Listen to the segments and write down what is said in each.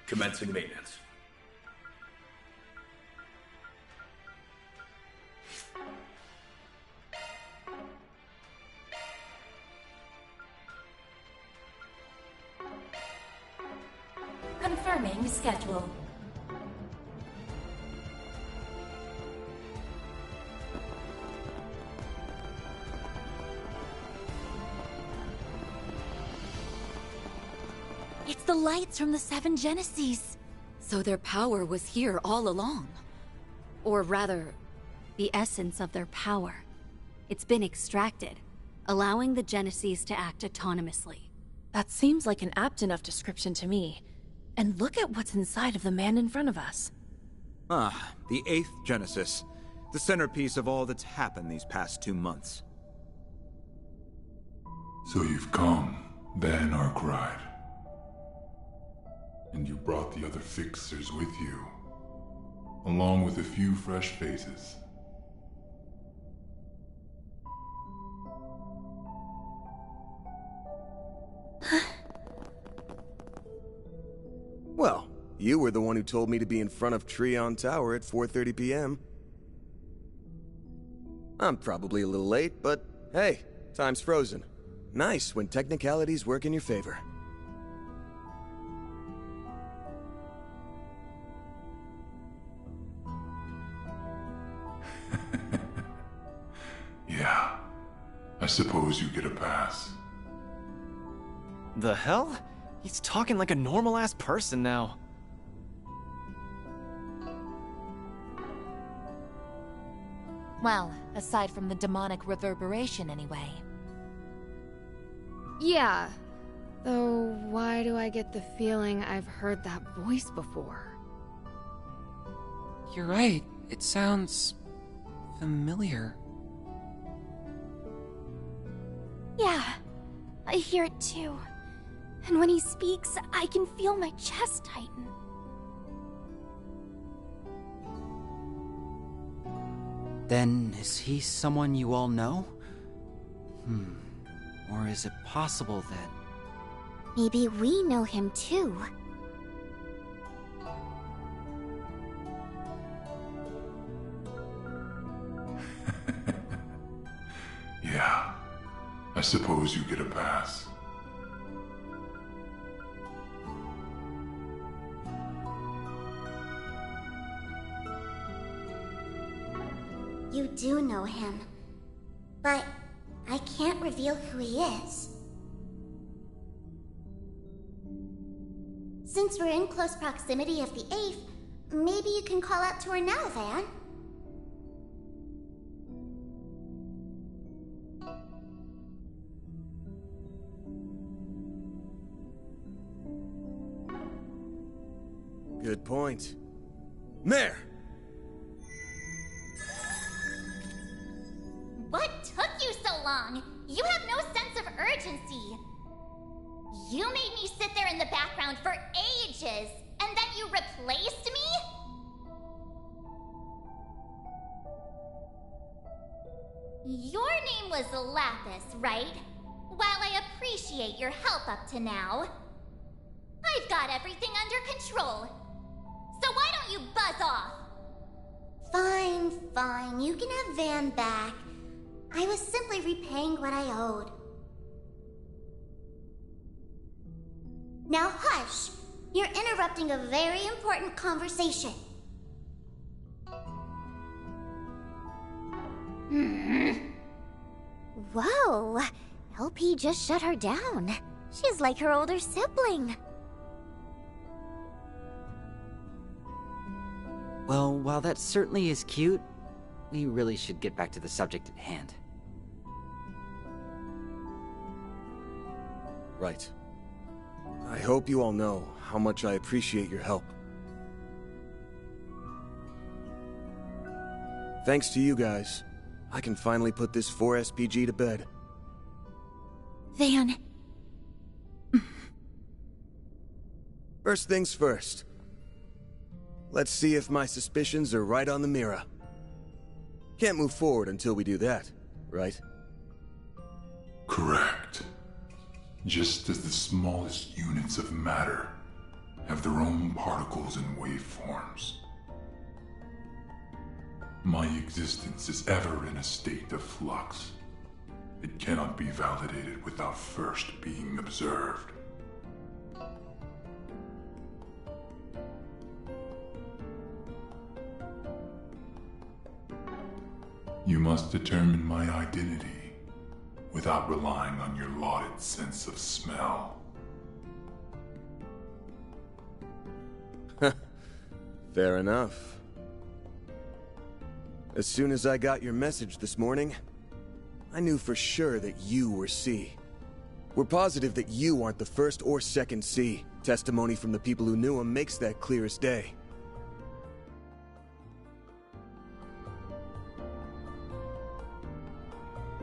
Commencing maintenance. Confirming schedule. It's the lights from the 7 Genesis. So their power was here all along. Or rather, the essence of their power. It's been extracted, allowing the Genesis to act autonomously. That seems like an apt enough description to me. And look at what's inside of the man in front of us. Ah, the 8th Genesis. The centerpiece of all that's happened these past 2 months. So you've come, Ben Arkwright. And you brought the other fixers with you, along with a few fresh faces. Well, you were the one who told me to be in front of Treon Tower at 4:30 p.m. I'm probably a little late, but hey, time's frozen. Nice when technicalities work in your favor. Yeah, I suppose you get a pass. The hell? He's talking like a normal-ass person now. Well, aside from the demonic reverberation anyway. Yeah. Though, why do I get the feeling I've heard that voice before? You're right. It sounds... familiar. Yeah, I hear it too. And when he speaks, I can feel my chest tighten. Then, is he someone you all know? Or is it possible that... Maybe we know him too. Yeah, I suppose you get a pass. You do know him. But I can't reveal who he is. Since we're in close proximity of the 8th, maybe you can call out to her now, Van. Good point. Mayor! What took you so long? You have no sense of urgency. You made me sit there in the background for ages, and then you replaced me? Your name was Lapis, right? While I appreciate your help up to now, I've got everything under control. So why don't you buzz off? Fine, fine. You can have Van back. I was simply repaying what I owed. Now hush! You're interrupting a very important conversation. Whoa, LP just shut her down. She's like her older sibling. Well, while that certainly is cute, we really should get back to the subject at hand. Right. I hope you all know how much I appreciate your help. Thanks to you guys, I can finally put this 4SPG to bed. Van... First things first. Let's see if my suspicions are right on the mirror. Can't move forward until we do that, right? Correct. Just as the smallest units of matter have their own particles and waveforms. My existence is ever in a state of flux. It cannot be validated without first being observed. You must determine my identity without relying on your lauded sense of smell. Fair enough. As soon as I got your message this morning, I knew for sure that you were C. We're positive that you aren't the first or second C. Testimony from the people who knew him makes that clear as day.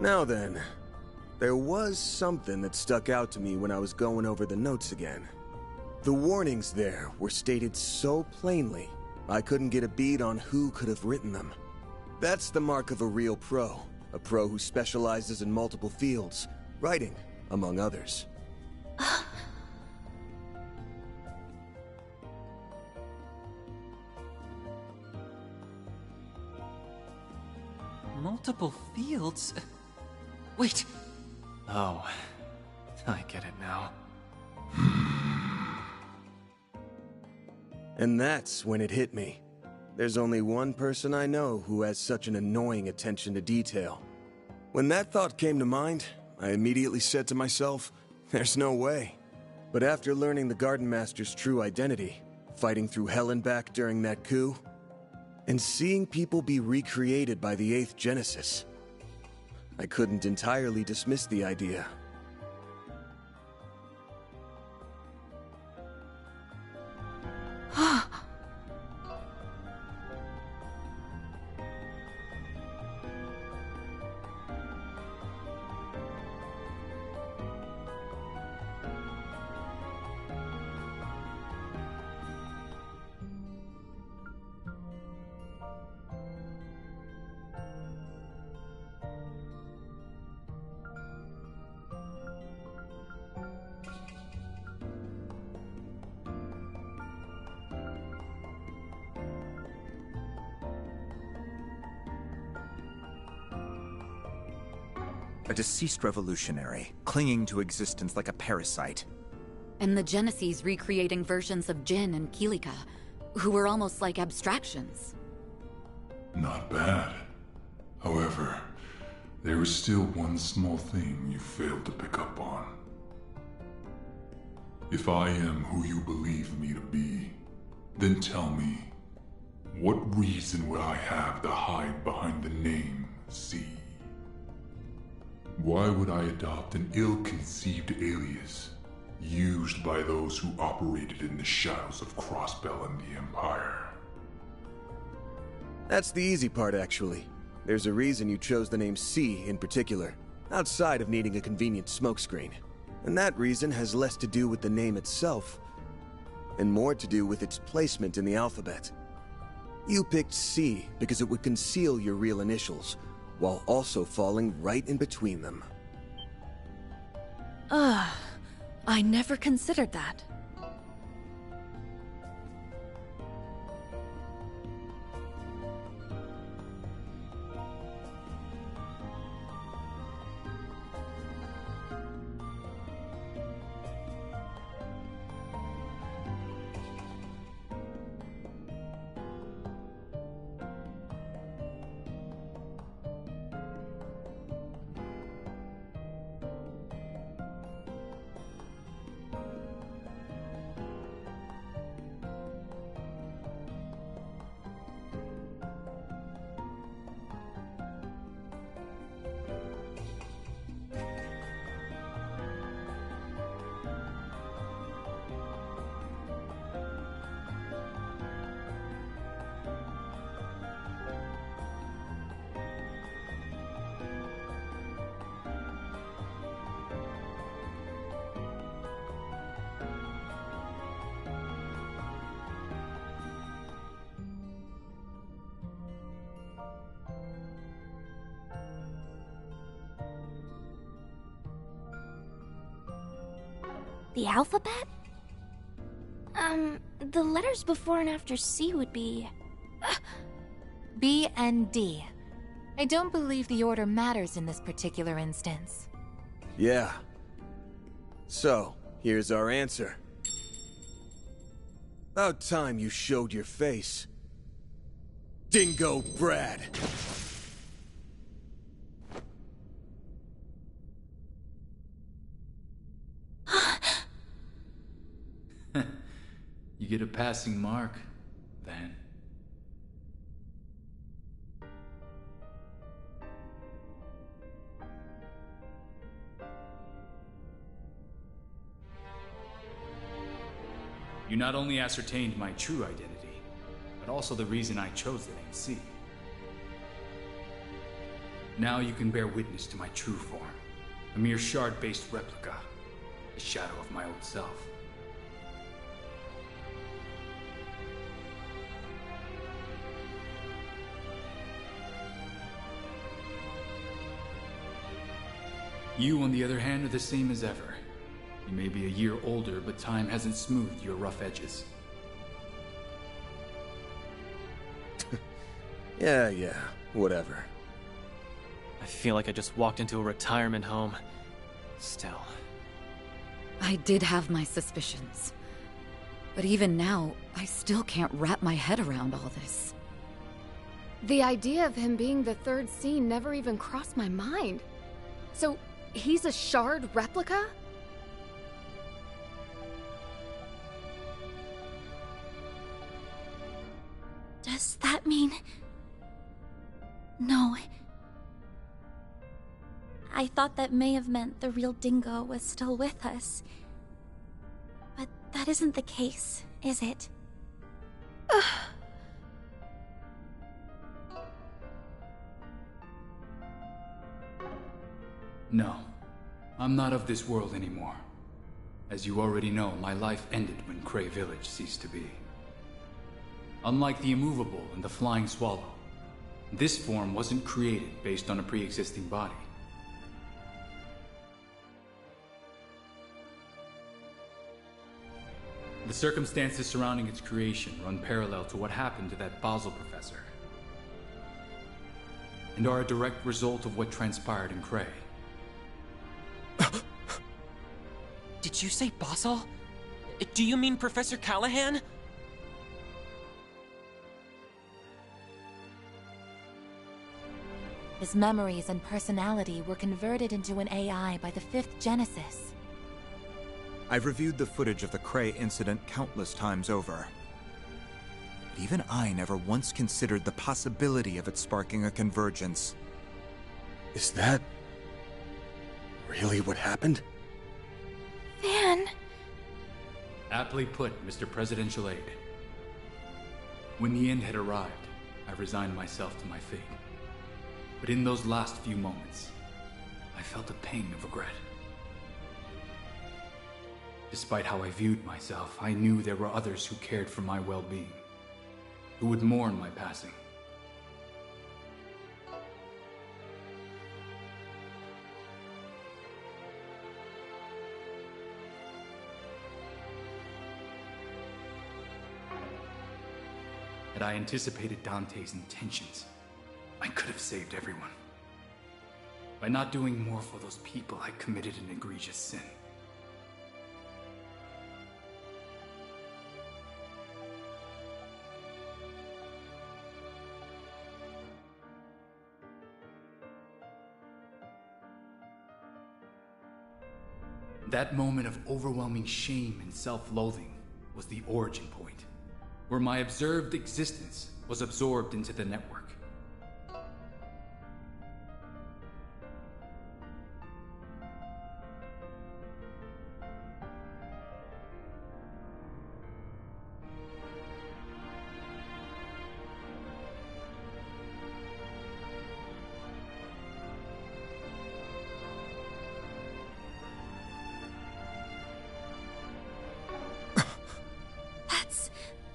Now then, there was something that stuck out to me when I was going over the notes again. The warnings there were stated so plainly, I couldn't get a bead on who could have written them. That's the mark of a real pro, a pro who specializes in multiple fields, writing, among others. Multiple fields? Wait. Oh, I get it now. And that's when it hit me. There's only one person I know who has such an annoying attention to detail. When that thought came to mind, I immediately said to myself, there's no way. But after learning the Garden Master's true identity, fighting through hell and back during that coup, and seeing people be recreated by the 8th Genesis, I couldn't entirely dismiss the idea. A deceased revolutionary, clinging to existence like a parasite. And the Genesees recreating versions of Jin and Kilika, who were almost like abstractions. Not bad. However, there is still one small thing you failed to pick up on. If I am who you believe me to be, then tell me, what reason would I have to hide behind the name C? Why would I adopt an ill-conceived alias used by those who operated in the shadows of Crossbell and the Empire? That's the easy part, actually. There's a reason you chose the name C in particular, outside of needing a convenient smokescreen. And that reason has less to do with the name itself, and more to do with its placement in the alphabet. You picked C because it would conceal your real initials, while also falling right in between them. I never considered that. The alphabet? The letters before and after C would be... B and D. I don't believe the order matters in this particular instance. Yeah. So, here's our answer. About time you showed your face. Dingo Brad! You get a passing mark, Van. You not only ascertained my true identity, but also the reason I chose the name C. Now you can bear witness to my true form, a mere shard-based replica, a shadow of my old self. You, on the other hand, are the same as ever. You may be a year older, but time hasn't smoothed your rough edges. Yeah, whatever. I feel like I just walked into a retirement home. Still. I did have my suspicions. But even now, I still can't wrap my head around all this. The idea of him being the third scene never even crossed my mind. So, he's a shard replica? Does that mean... No. I thought that may have meant the real Dingo was still with us. But that isn't the case, is it? No, I'm not of this world anymore. As you already know, my life ended when Cray Village ceased to be. Unlike the immovable and the flying swallow, this form wasn't created based on a pre-existing body. The circumstances surrounding its creation run parallel to what happened to that Basel professor, and are a direct result of what transpired in Cray. Did you say Basel? Do you mean Professor Callahan? His memories and personality were converted into an AI by the 5th Genesis. I've reviewed the footage of the Cray incident countless times over. But even I never once considered the possibility of it sparking a convergence. Is that... really what happened? Van... Aptly put, Mr. Presidential Aide. When the end had arrived, I resigned myself to my fate. But in those last few moments, I felt a pang of regret. Despite how I viewed myself, I knew there were others who cared for my well-being, who would mourn my passing. Had I anticipated Dante's intentions, I could have saved everyone. By not doing more for those people, I committed an egregious sin. That moment of overwhelming shame and self-loathing was the origin point, where my observed existence was absorbed into the network.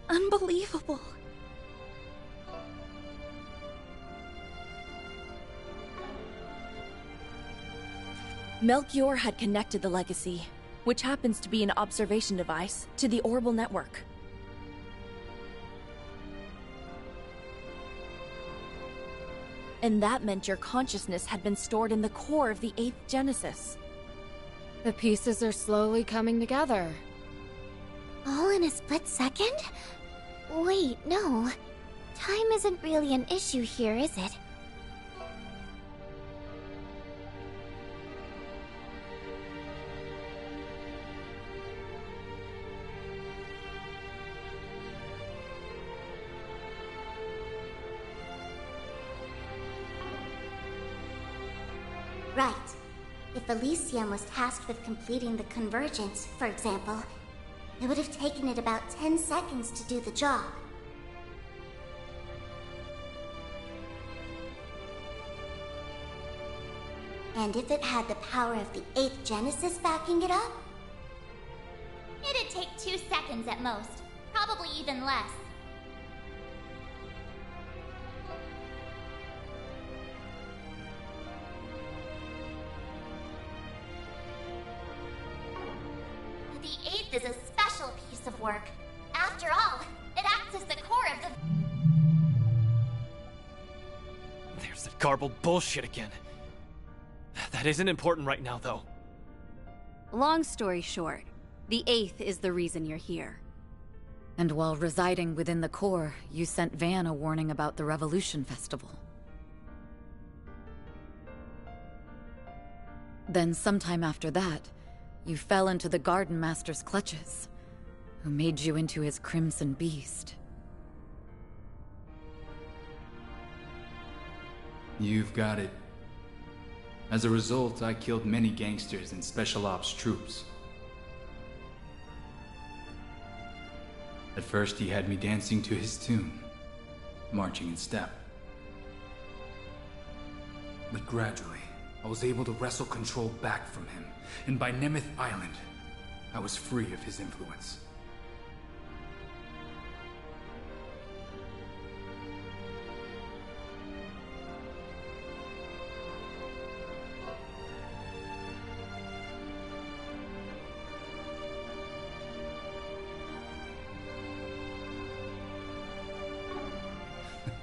Unbelievable. Melchior had connected the legacy, which happens to be an observation device, to the orbital network. And that meant your consciousness had been stored in the core of the 8th Genesis. The pieces are slowly coming together. All in a split second? Wait, no. Time isn't really an issue here, is it? Right. If Elysium was tasked with completing the convergence, for example, it would have taken it about 10 seconds to do the job. And if it had the power of the 8th Genesis backing it up, it'd take 2 seconds at most, probably even less. The 8th is a special piece of work. After all, it acts as the core of the... There's that garbled bullshit again. That isn't important right now, though. Long story short, the 8th is the reason you're here. And while residing within the core, you sent Van a warning about the Revolution Festival. Then sometime after that, you fell into the Garden Master's clutches, who made you into his Crimson Beast. You've got it. As a result, I killed many gangsters and special ops troops. At first, he had me dancing to his tune, marching in step. But gradually, I was able to wrestle control back from him, and by Nemeth Island, I was free of his influence.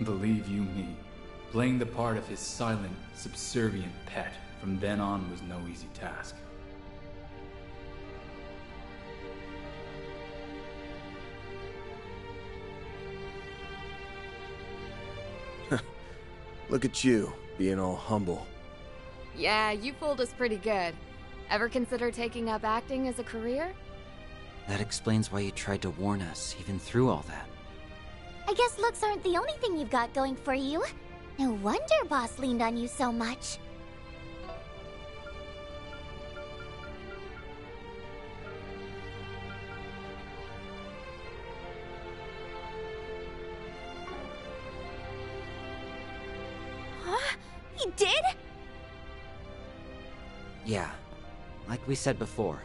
Believe you me, playing the part of his silent, subservient pet from then on was no easy task. Look at you, being all humble. Yeah, you fooled us pretty good. Ever consider taking up acting as a career? That explains why you tried to warn us, even through all that. I guess looks aren't the only thing you've got going for you. No wonder Boss leaned on you so much. Huh? He did? Yeah. Like we said before,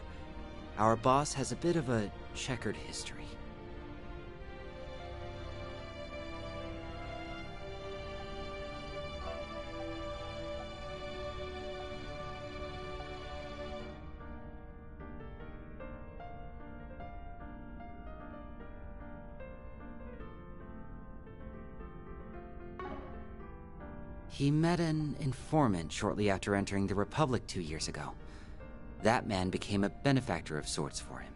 our boss has a bit of a checkered history. He met an informant shortly after entering the Republic 2 years ago. That man became a benefactor of sorts for him.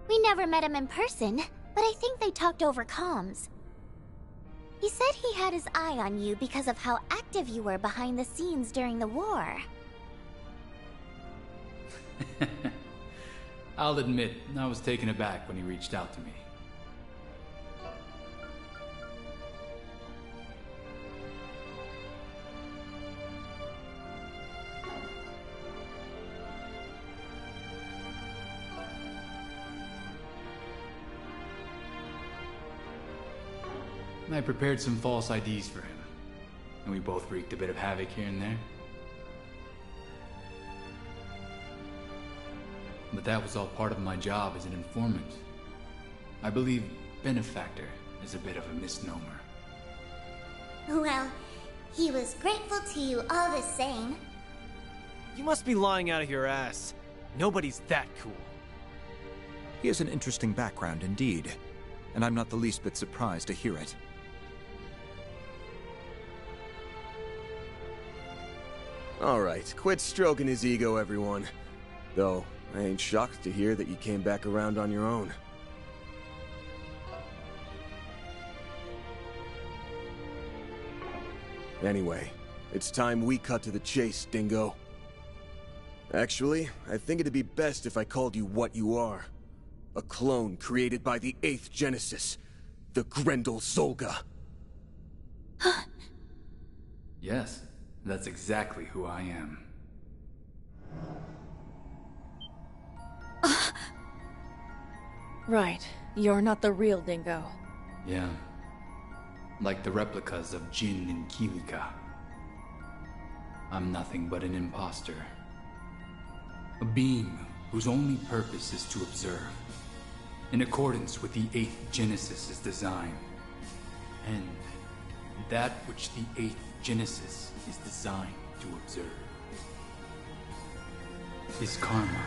We never met him in person, but I think they talked over comms. He said he had his eye on you because of how active you were behind the scenes during the war. I'll admit, I was taken aback when he reached out to me. I prepared some false IDs for him, and we both wreaked a bit of havoc here and there. But that was all part of my job as an informant. I believe benefactor is a bit of a misnomer. Well, he was grateful to you all the same. You must be lying out of your ass. Nobody's that cool. He has an interesting background indeed, and I'm not the least bit surprised to hear it. Alright, quit stroking his ego, everyone. Though, I ain't shocked to hear that you came back around on your own. Anyway, it's time we cut to the chase, Dingo. Actually, I think it'd be best if I called you what you are. A clone created by the 8th Genesis, the Grendel Zolga. Yes, that's exactly who I am. Right, you're not the real Dingo. Yeah. Like the replicas of Jin and Kilika. I'm nothing but an imposter. A being whose only purpose is to observe, in accordance with the 8th Genesis' design. And that which the 8th Genesis is designed to observe is karma,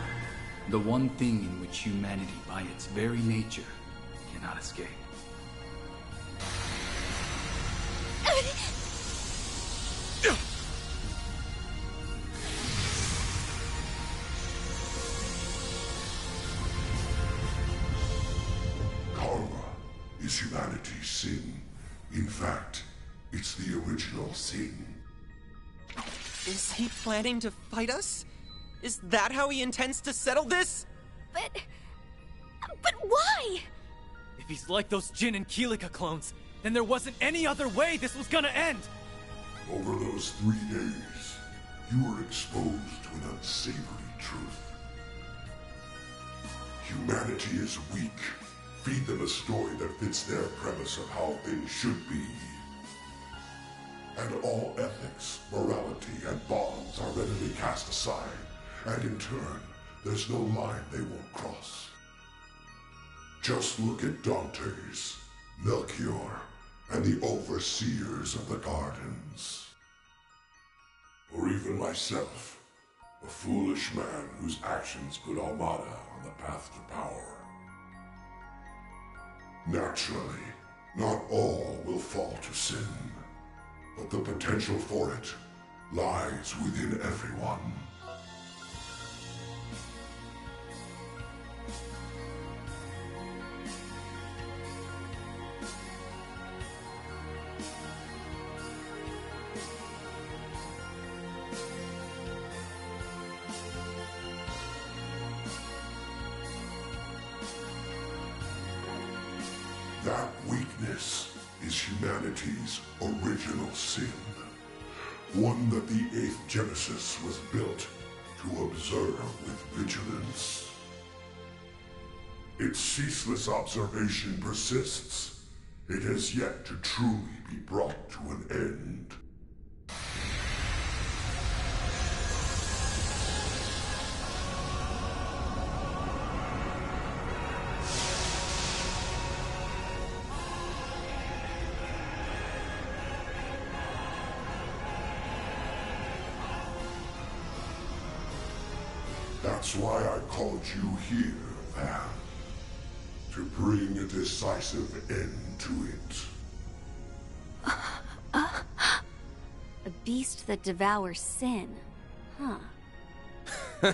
the one thing in which humanity by its very nature cannot escape. Karma is humanity's sin. In fact, it's the original sin. Is he planning to fight us? Is that how he intends to settle this? But why? If he's like those Jin and Kilika clones, then there wasn't any other way this was gonna end! Over those 3 days, you were exposed to an unsavory truth. Humanity is weak. Feed them a story that fits their premise of how things should be. And all ethics, morality, and bonds are readily cast aside, and in turn, there's no line they won't cross. Just look at Dante's, Melchior, and the overseers of the gardens. Or even myself, a foolish man whose actions put Almada on the path to power. Naturally, not all will fall to sin, but the potential for it lies within everyone. That weakness is humanity's original sin. One that the 8th Genesis was built to observe with vigilance. Its ceaseless observation persists. It has yet to truly be brought to an end. That's why I called you here, Van. To bring a decisive end to it. A beast that devours sin. Huh.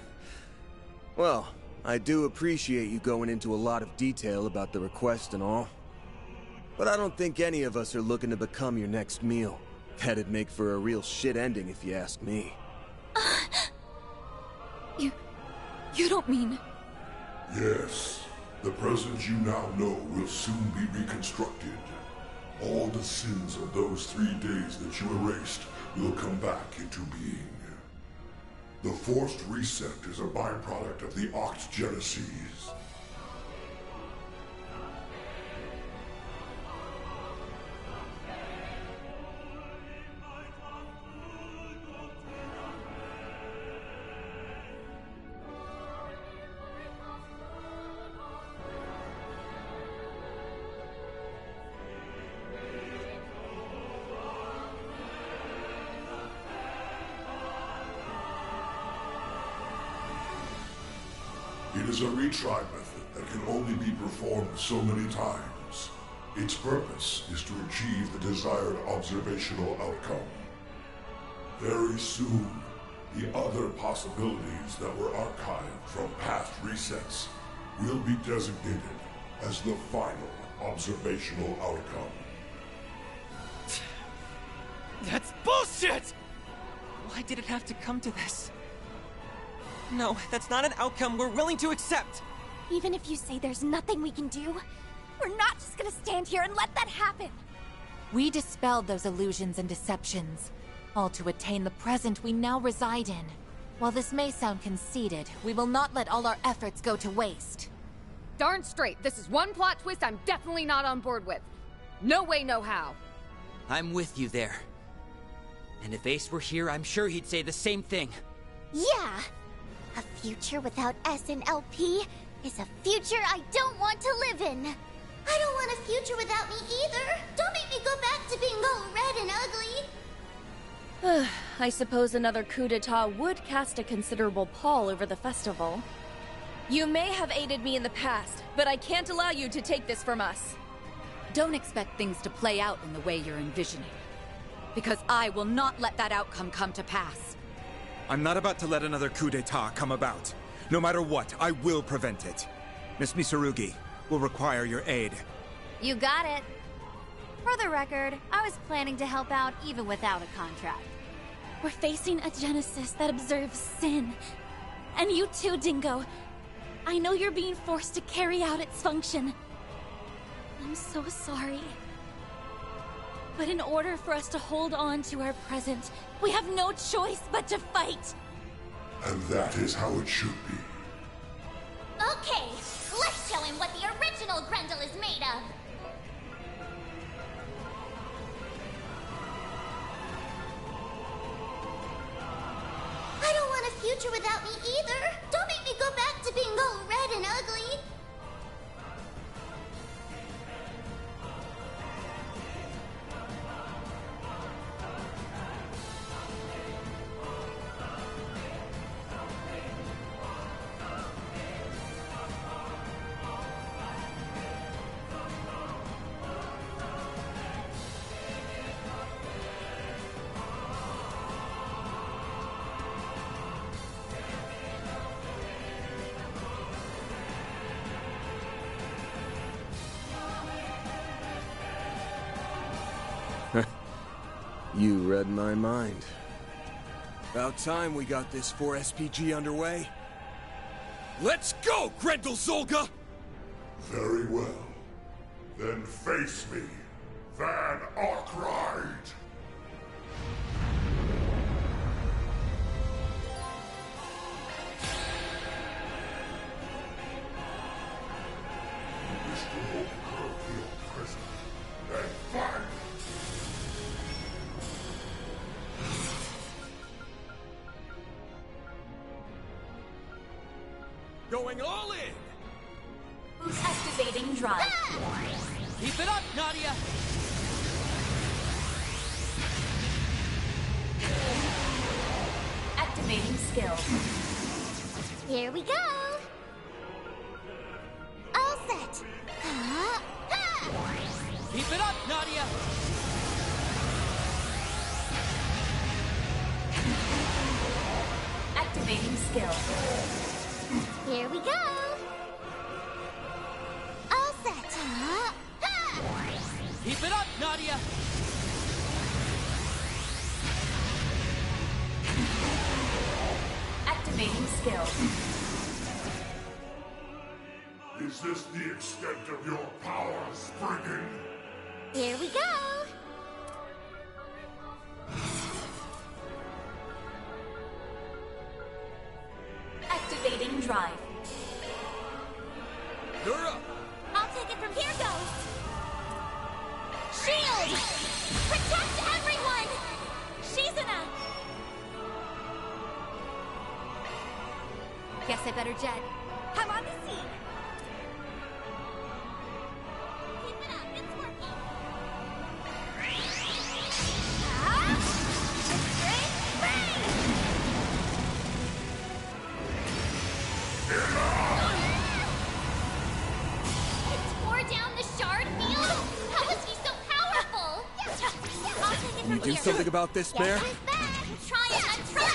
Well, I do appreciate you going into a lot of detail about the request and all. But I don't think any of us are looking to become your next meal. That'd make for a real shit ending if you ask me. You don't mean... Yes. The present you now know will soon be reconstructed. All the sins of those 3 days that you erased will come back into being. The forced reset is a byproduct of the Octgeneses. It is a retry method that can only be performed so many times. Its purpose is to achieve the desired observational outcome. Very soon, the other possibilities that were archived from past resets will be designated as the final observational outcome. That's bullshit! Why did it have to come to this? No, that's not an outcome we're willing to accept! Even if you say there's nothing we can do, we're not just gonna stand here and let that happen! We dispelled those illusions and deceptions, all to attain the present we now reside in. While this may sound conceited, we will not let all our efforts go to waste. Darn straight, this is one plot twist I'm definitely not on board with. No way, no how. I'm with you there. And if Ace were here, I'm sure he'd say the same thing. Yeah! A future without S and LP is a future I don't want to live in. I don't want a future without me either. Don't make me go back to being all red and ugly. I suppose another coup d'etat would cast a considerable pall over the festival. You may have aided me in the past, but I can't allow you to take this from us. Don't expect things to play out in the way you're envisioning. Because I will not let that outcome come to pass. I'm not about to let another coup d'etat come about. No matter what, I will prevent it. Miss Mitsurugi will require your aid. You got it. For the record, I was planning to help out even without a contract. We're facing a Genesis that observes sin. And you too, Dingo. I know you're being forced to carry out its function. I'm so sorry. But in order for us to hold on to our present, we have no choice but to fight! And that is how it should be. Okay, let's show him what the original Grendel is made of! I don't want a future without me either! Don't make me go back to being all red and ugly! You read my mind. About time we got this 4SPG underway. Let's go, Grendel Zolga! Very well. Then face me, Van Arkwright! You wish to overcome your present, then fight! Going all in! Who's activating drive? Keep it up, Nadia! Activating skill. Here we go! All set! Keep it up, Nadia! Activating skill. Here we go! All set! Keep it up, Nadia! Activating skill. Is this the extent of your power, Spriggan? Here we go! Activating drive. You're up! I'll take it from here, Ghost! Shield! Protect everyone! Shizuna! Guess I better jet. I'm on the scene! Keep it up, it's working! Straight rain! do something about this, Mare? Try it, I'm trying!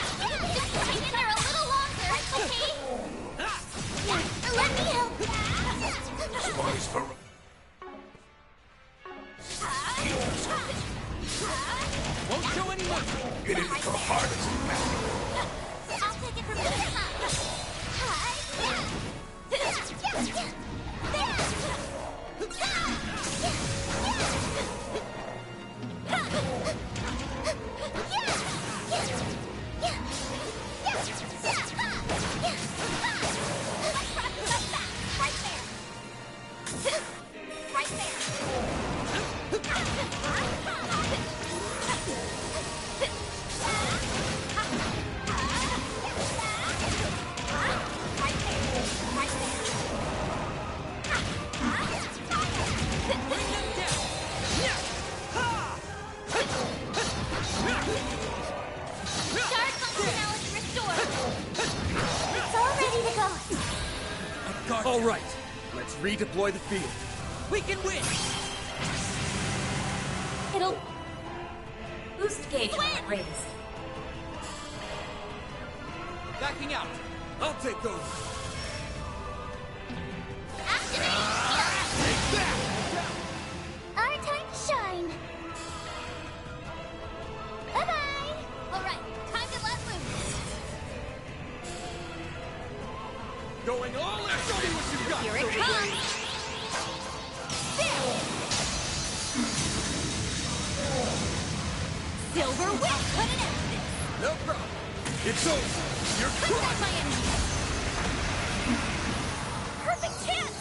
Just hang in there a little longer, okay? Let me help! Spies for... Won't show any mercy. Hit it with the hardest method. I'll take it from here. Right there. Guard functionality restored. It's all ready to go. All right, let's redeploy the field. We can win! It'll boost gauge raised. Backing out. I'll take over. Our time to shine. Bye-bye. All right, time to let loose. Going all in. Show me what you've got. Here it comes. Silver whip, put it out. No problem. It's over. You're Protect crushed. my enemy. Perfect chance.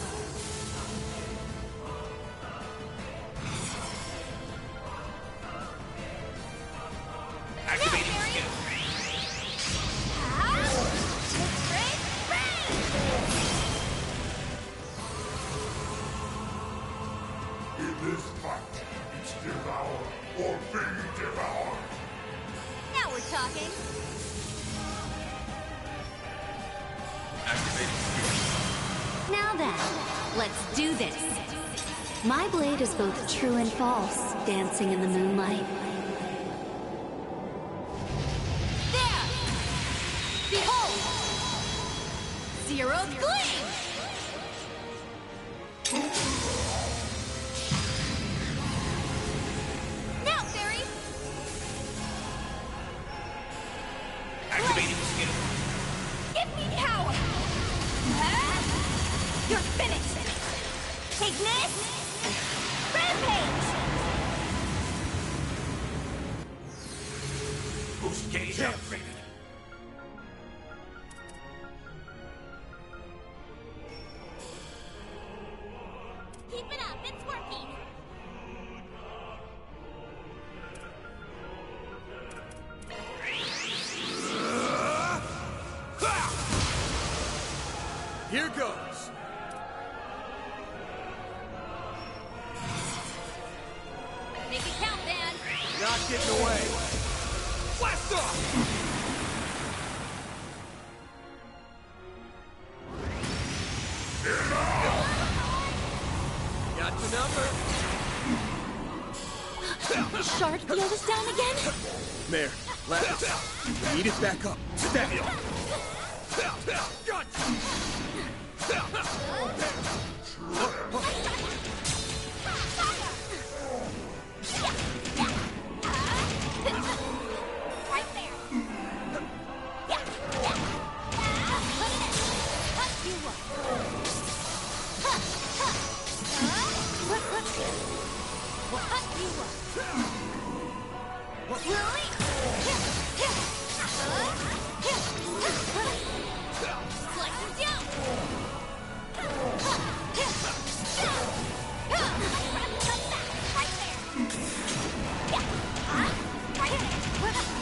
Activating Now, skill. In this fight, it's devour or be devoured. Now we're talking. Activating skill. Now then, let's do this. My blade is both true and false, dancing in the moonlight. There! Behold! Zero's gleam! Now, Fairy! Activating skill. Give me power! You're finished! Take this! Rampage! Boost gauge upgraded. Keep it up, it's working. Here goes. Make it count, man! Not getting away. Blast off! Got the number. Shard feel us down again? Mare, Lapis, we need it back up. Stab it. Right there. Put it in. Cut you up. Cut you up. Really? Slice him down. Right there. Right there. Put it in.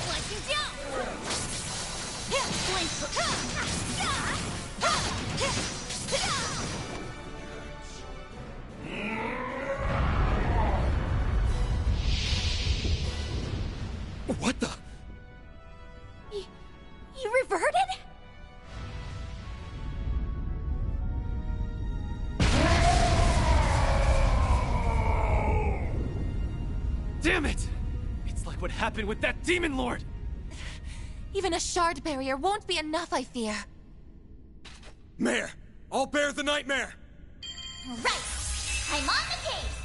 Slice him down. Blink. What the? You reverted? Damn it! It's like what happened with that Demon Lord! Even a shard barrier won't be enough, I fear. Mayor! I'll bear the nightmare! Right! I'm on the case!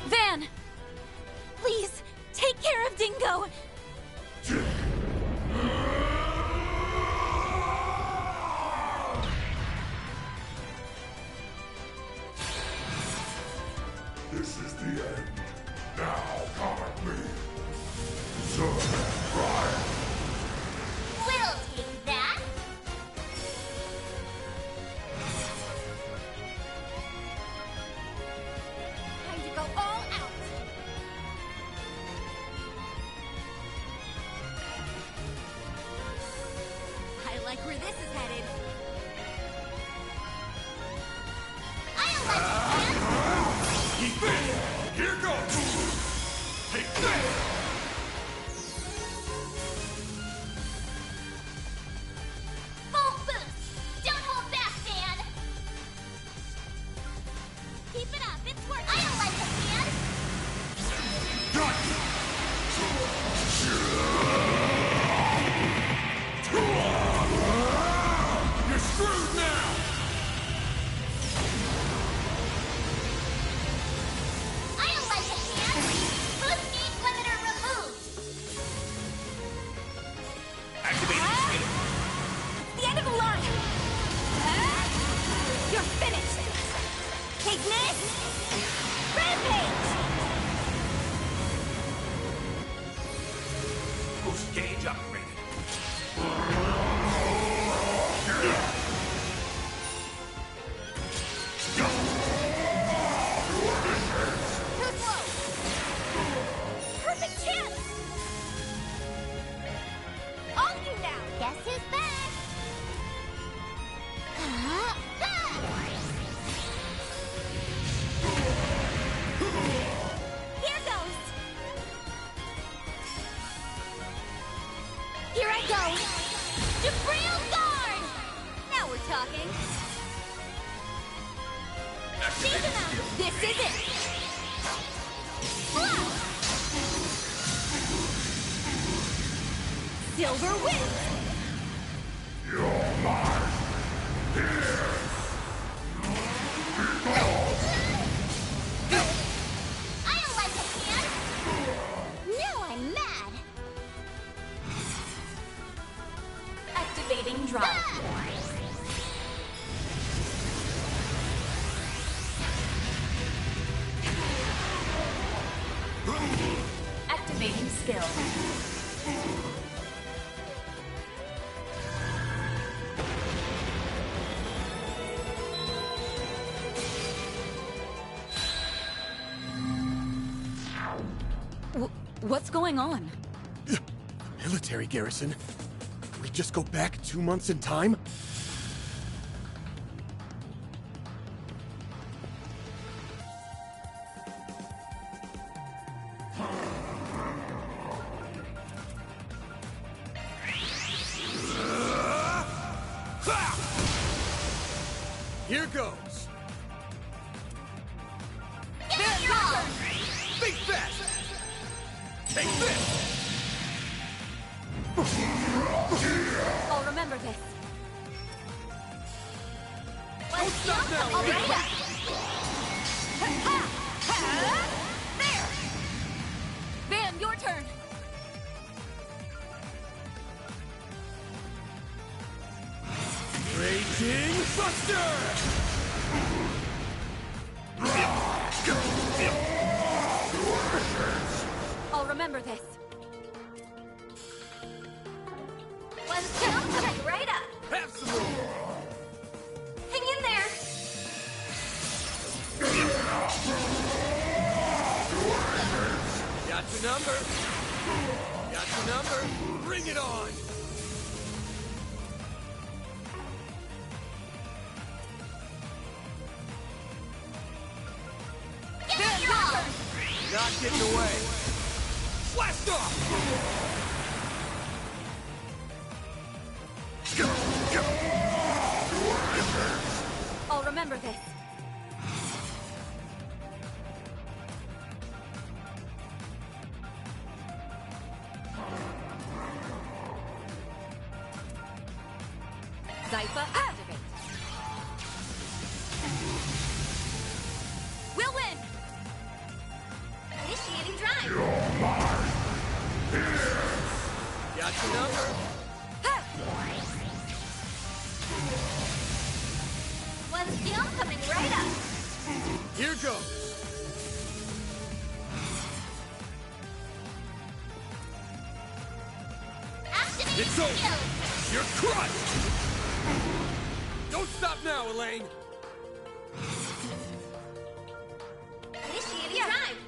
Van! Please, take care of Dingo! This is the end. Now come at me. Serve and Brian. We'll take that! Time to go all out! I like where this is headed. I'll let you dance! Keep it! Here goes! Take this! Full boost! Don't hold back, Dan! Keep it up, it's working! I'll let you dance! You're screwed now! I'll let you dance! Boost gauge limiter removed! The end of the line! You're finished! Take this! Rampage! Boost gauge upgraded. Too slow! Perfect chance! On you now! Guess who's back? Here goes! Here I go! Jabril Guard! Now we're talking. Season up! This is it! Blast! Silver Wind! You're mine. I'll let you dance! Now I'm mad! Activating drive. Activating skill. What's going on? Military garrison? We just go back 2 months in time? Here goes! Give me your all! Think fast! Take this! I'll remember this. Don't stop now! I'll be quick. There! Van, your turn. Raging Buster! I'll remember this. Let's jump right up! Have some more! Hang in there! Got your number! Got your number! Bring it on! not getting away. Blast off! I'll remember this. Zypher, activate. We'll win! Initiating drive! Got your number. One steel coming right up. Here goes. Activate It's over. skill. You're crushed. Don't stop now, Elaine. Initiating drive.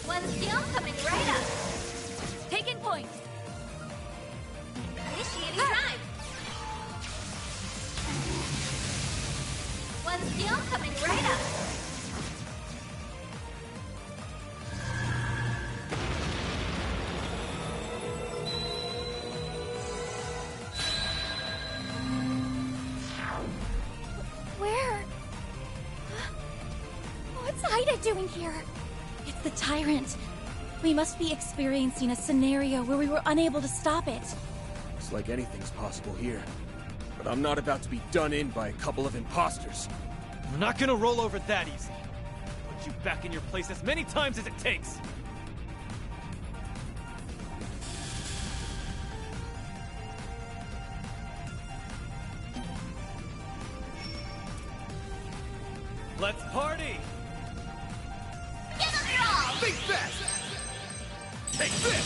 One steel coming right up. Taking point! Initiating drive. One steel coming right up. Where? What's Ida doing here? It's the Tyrant. We must be experiencing a scenario where we were unable to stop it. Looks like anything's possible here. But I'm not about to be done in by a couple of imposters. We're not gonna roll over that easy. Put you back in your place as many times as it takes. Let's party! Get a draw! Think fast! Take this!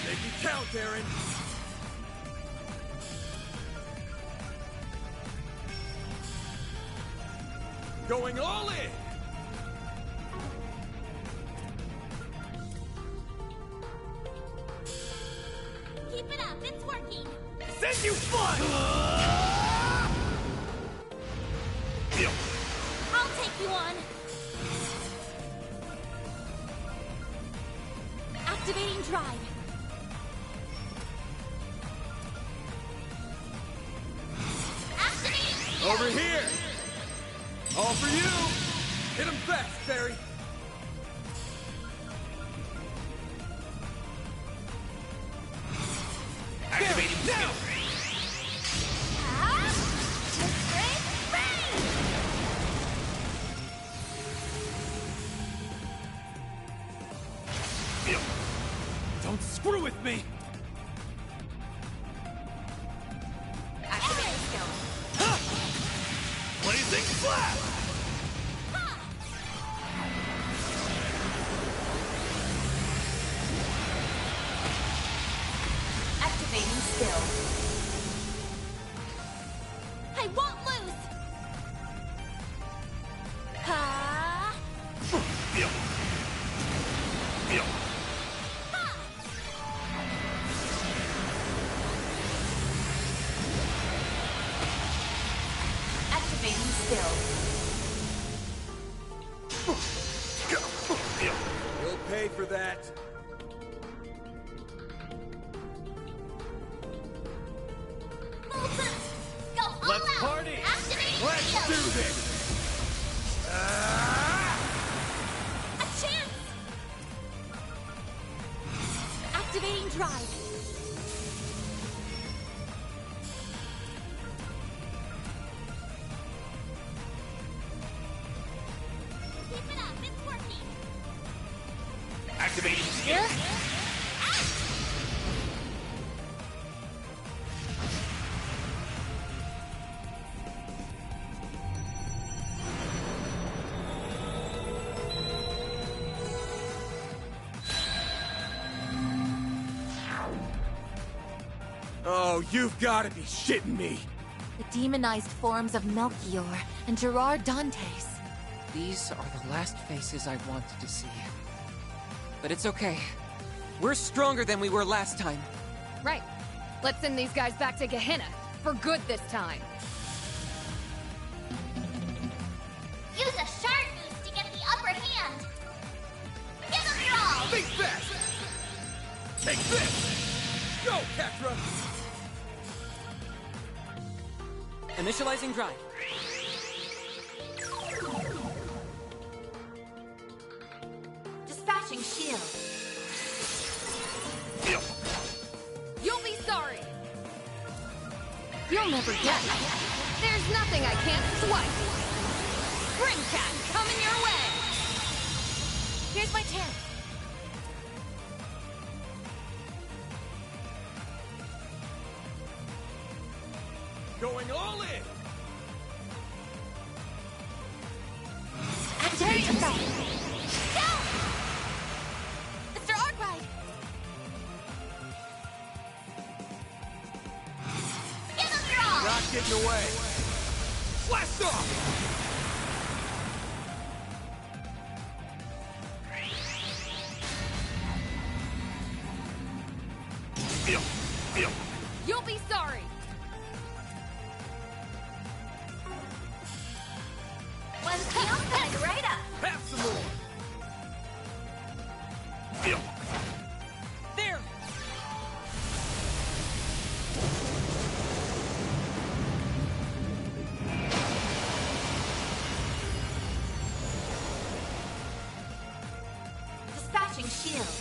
Make it count, Aaron! Going all in! Keep it up, it's working! Send you flying! I'll take you on. Activating drive. Activating skill! Over here! All for you! Hit him fast, Barry! Activating now! Don't screw with me! Activating skill! Blazing slap! Activating skill! I won't lose. Ha! Activating skill! You'll pay for that. Full boost! Go all Let's out! party! Activating Let's skill! do this! A chance. Activating drive. Keep it up, it's working! Activating skill! Oh, you've got to be shitting me! The demonized forms of Melchior and Gerard Dantes. These are the last faces I wanted to see. But it's okay. We're stronger than we were last time. Right. Let's send these guys back to Gehenna. For good this time. Use a sharp Initializing drive. Dispatching shield. You'll be sorry! You'll never get it. There's nothing I can't swipe! Spring Cat, coming your way! Here's my chance. Going all in! Activate the bell. Go! Mr. Arkwright! Give them your all! Not getting away! Blast off! You'll be sorry! One skill coming right up! Have some more! There! Dispatching shield.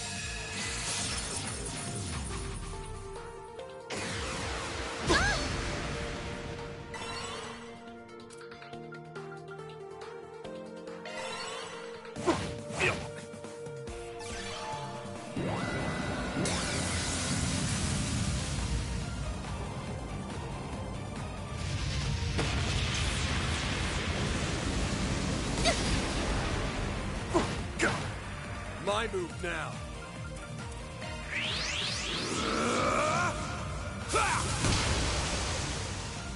My move now.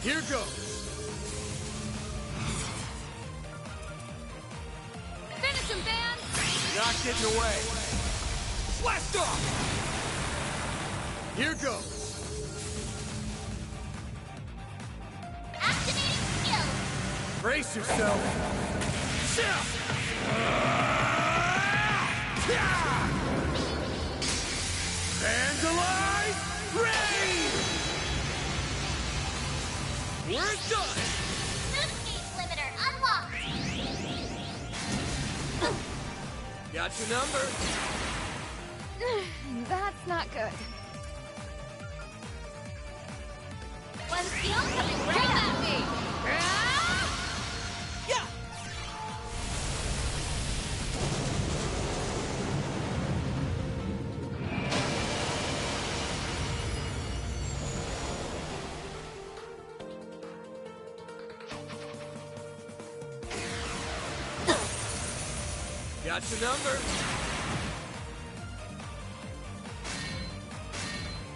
Here goes. Finish him, Van! Not getting away. Blast off! Here goes. Activating skill! Brace yourself. Vandalize! Rain! We're done! Boost gauge limiter unlocked! Got your number. That's not good. One skill coming right Come up! at me! Yeah! Got your number.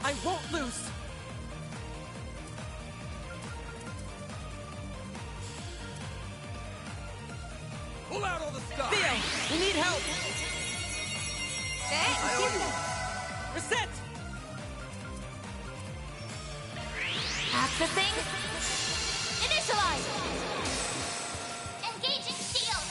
I won't lose! Pull out all the stuff. Theo, we need help! Hey, I owe you. Reset! Accessing. Initialize! Engaging shield!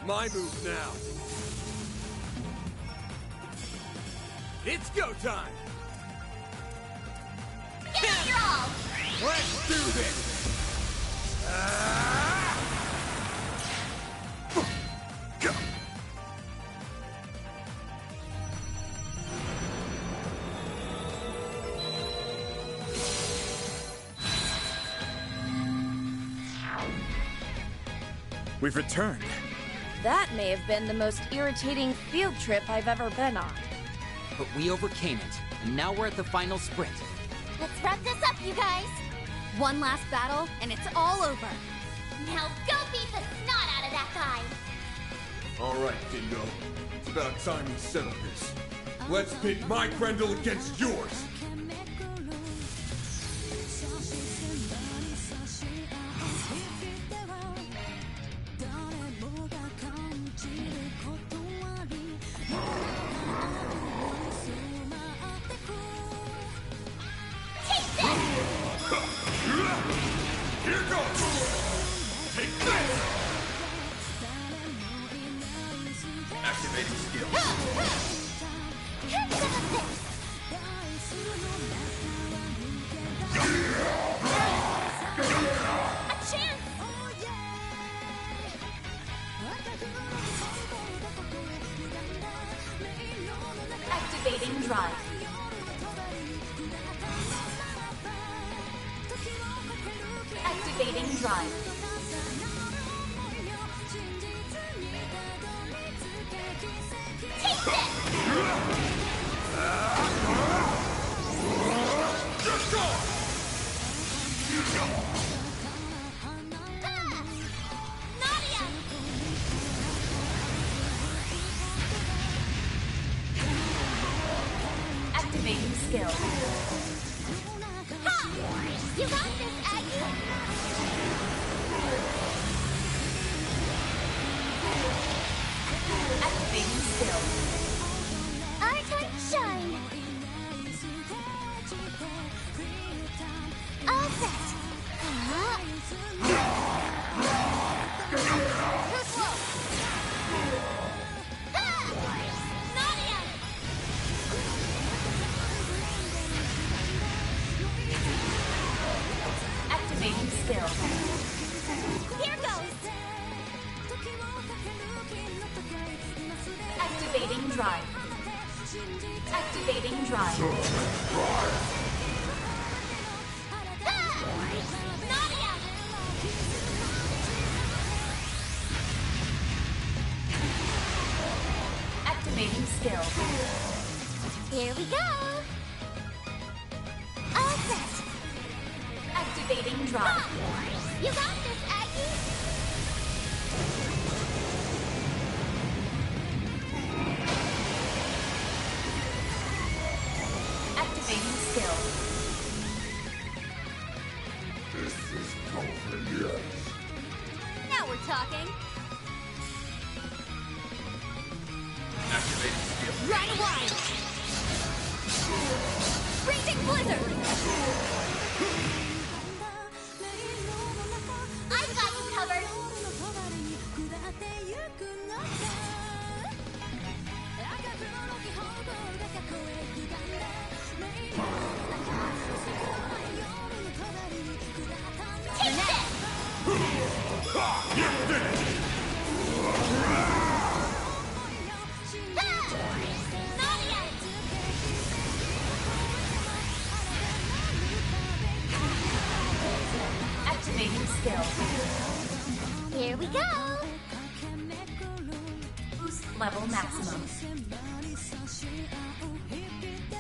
My move now. It's go time. Give them your all! Let's do this. Go. We've returned. That may have been the most irritating field trip I've ever been on. But we overcame it, and now we're at the final sprint. Let's wrap this up, you guys! One last battle, and it's all over. Now go beat the snot out of that guy! All right, Dingo. It's about time we settle this. Let's pit my Grendel against yours! Here goes! Take this! Activating skill. A chance! Activating drive. Activating drive. Take this! Nadia! Activating skill. Ha! You got this, Aggie! Activating skill. Our time to shine! All set! Too slow! Ha! Nadia! Activating skill. Here goes! Activating drive. Activating drive. Nadia! Activating skill. Here we go! All set! Activating drive. You got this, Aggie! Activating skill. This is nothing yet. Now we're talking! Activating skill. Run wild! Freezing blizzard! I've got you covered! Take this! Nadia! Activating skill. Here we go! Boost level maximum.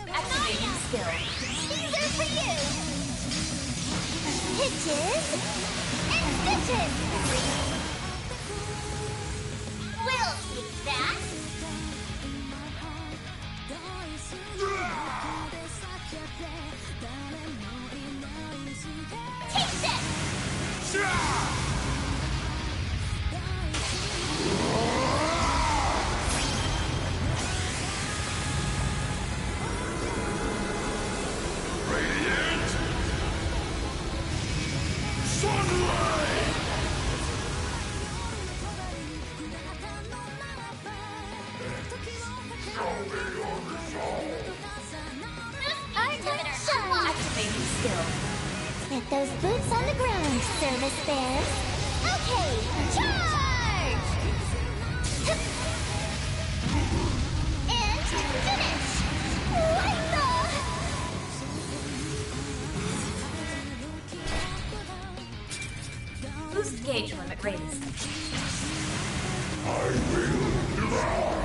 Activating skill. These are for you! Hitches and stitches! We'll take that! Take this! Radiant sunlight! Show me your resolve! Our time to shine! Activating skill. Get those boots on the ground, service bears! Okay, charge! And finish! What the? Boost gauge limit raised. I will devour!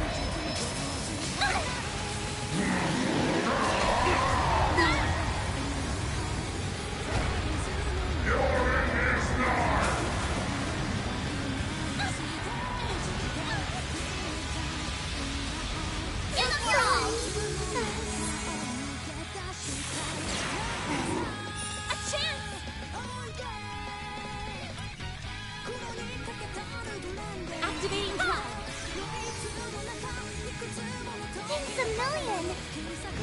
Give them your all! A chance! Activating drive! Thanks a million!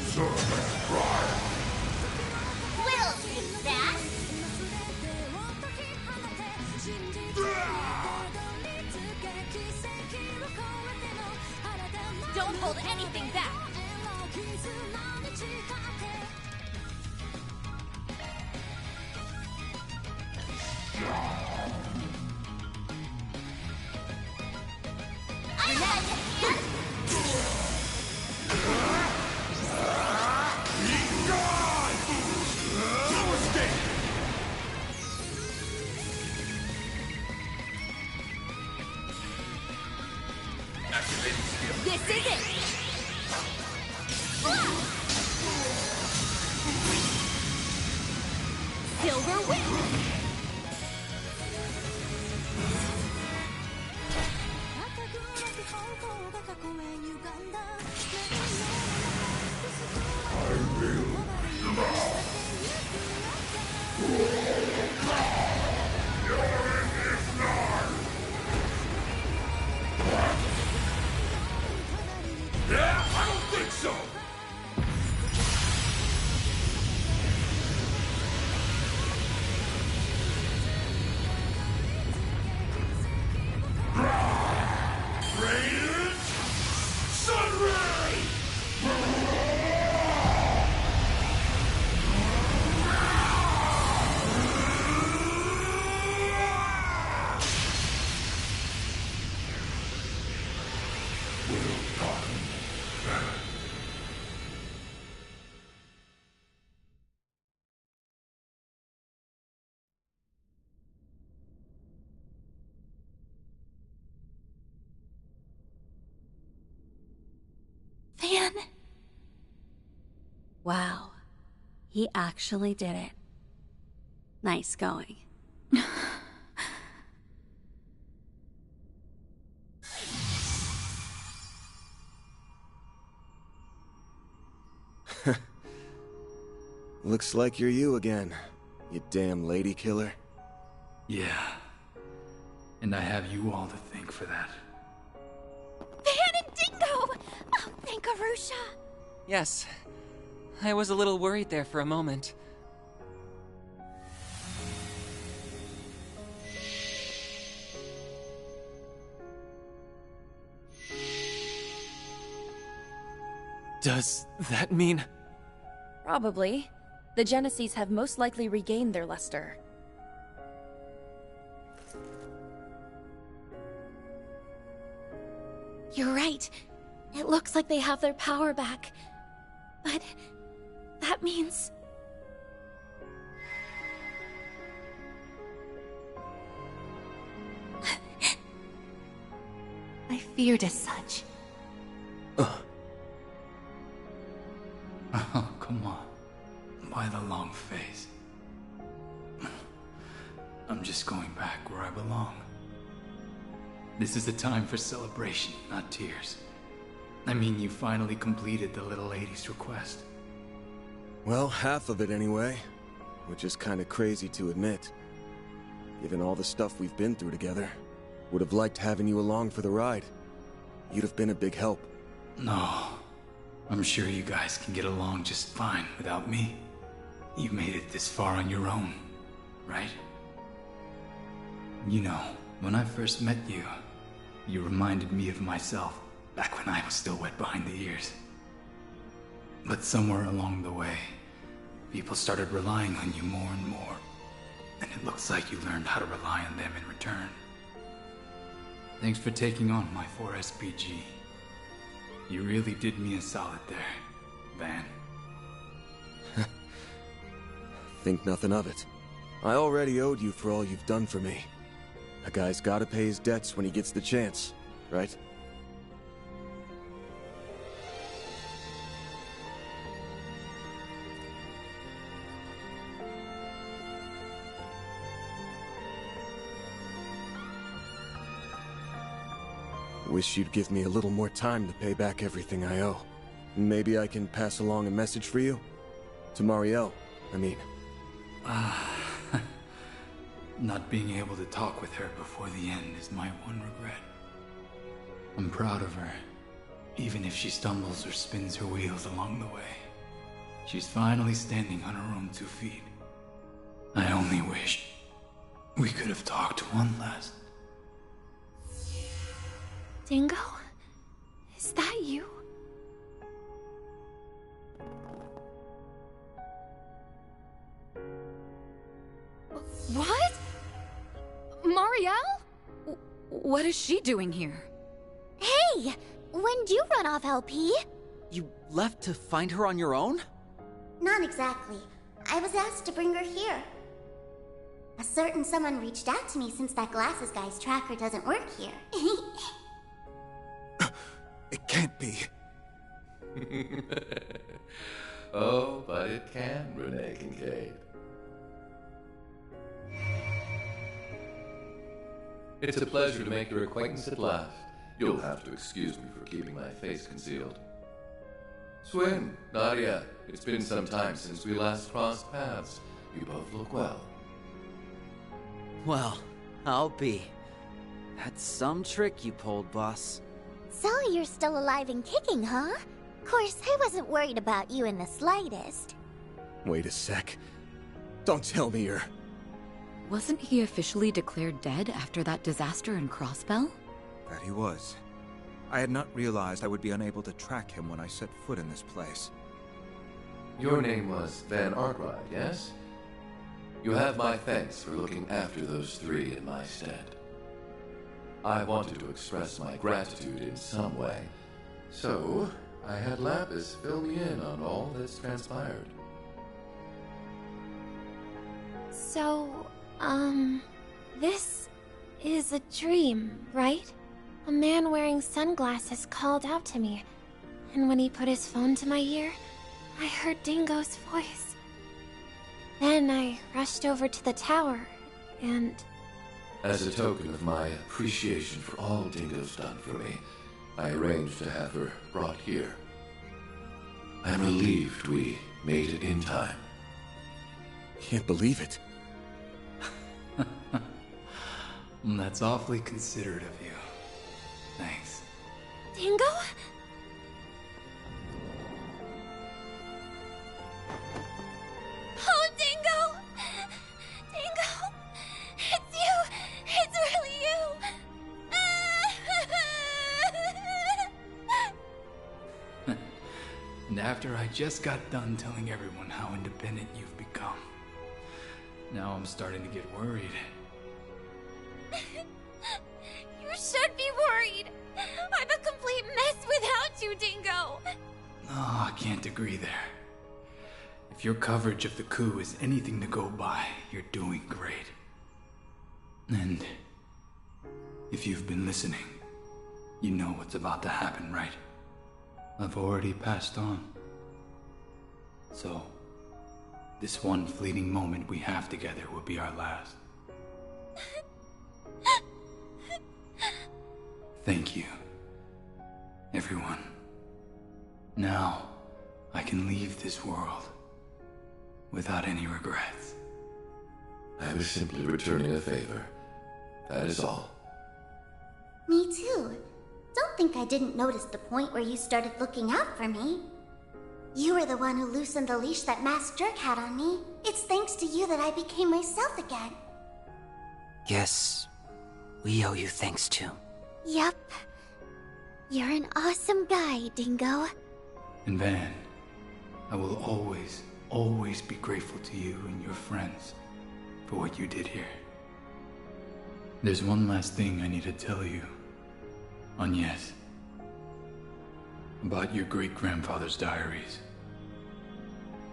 Serpent Pride! We'll take that! Don't hold anything back! This is it! Silver Whip! Van. Wow. He actually did it. Nice going. Looks like you're you again, you damn lady killer. Yeah. And I have you all to thank for that. Van and Dingo! Oh, thank Arusha! Yes. I was a little worried there for a moment. Does that mean... Probably. The Genesees have most likely regained their luster. You're right. It looks like they have their power back. But that means... I feared as such. Oh, come on. Why the long face? I'm just going back where I belong. This is a time for celebration, not tears. I mean, you finally completed the little lady's request. Well, half of it anyway. Which is kinda crazy to admit. Given all the stuff we've been through together. Would have liked having you along for the ride. You'd have been a big help. No. I'm sure you guys can get along just fine without me. You made it this far on your own, right? You know, when I first met you, you reminded me of myself back when I was still wet behind the ears. But somewhere along the way, people started relying on you more and more. And it looks like you learned how to rely on them in return. Thanks for taking on my 4SPG. You really did me a solid there, Van. Think nothing of it. I already owed you for all you've done for me. A guy's gotta pay his debts when he gets the chance, right? Wish you'd give me a little more time to pay back everything I owe. Maybe I can pass along a message for you? To Marielle, I mean. Not being able to talk with her before the end is my one regret. I'm proud of her, even if she stumbles or spins her wheels along the way. She's finally standing on her own 2 feet. I only wish we could have talked one last. Dingo? Is that you? What is she doing here? Hey! When'd you run off, LP? You left to find her on your own? Not exactly. I was asked to bring her here. A certain someone reached out to me since that glasses guy's tracker doesn't work here. It can't be. Oh, but it can, Renee Kincaid. It's a pleasure to make your acquaintance at last. You'll have to excuse me for keeping my face concealed. Swin, Nadia, it's been some time since we last crossed paths. You both look well. Well, I'll be. That's some trick you pulled, boss. So you're still alive and kicking, huh? Of course, I wasn't worried about you in the slightest. Wait a sec. Don't tell me you're... Wasn't he officially declared dead after that disaster in Crossbell? That he was. I had not realized I would be unable to track him when I set foot in this place. Your name was Van Arkwright, yes? You have my thanks for looking after those three in my stead. I wanted to express my gratitude in some way, so I had Lapis fill me in on all that's transpired. So, this is a dream, right? A man wearing sunglasses called out to me, and when he put his phone to my ear, I heard Dingo's voice. Then I rushed over to the tower, and... As a token of my appreciation for all Dingo's done for me, I arranged to have her brought here. I'm relieved we made it in time. Can't believe it. That's awfully considerate of you. Thanks. Dingo? Oh, Dingo! Dingo! It's you! It's really you! And after I just got done telling everyone how independent you've become, now I'm starting to get worried. You should be worried! I'm a complete mess without you, Dingo! Oh, I can't agree there. If your coverage of the coup is anything to go by, you're doing great. And if you've been listening, you know what's about to happen, right? I've already passed on. So, this one fleeting moment we have together will be our last. Thank you, everyone. Now, I can leave this world without any regrets. I was simply returning a favor. That is all. Me too. Don't think I didn't notice the point where you started looking out for me. You were the one who loosened the leash that masked jerk had on me. It's thanks to you that I became myself again. Guess we owe you thanks too. Yup. You're an awesome guy, Dingo. And Van, I will always, always be grateful to you and your friends for what you did here. There's one last thing I need to tell you, Agnes. About your great-grandfather's diaries.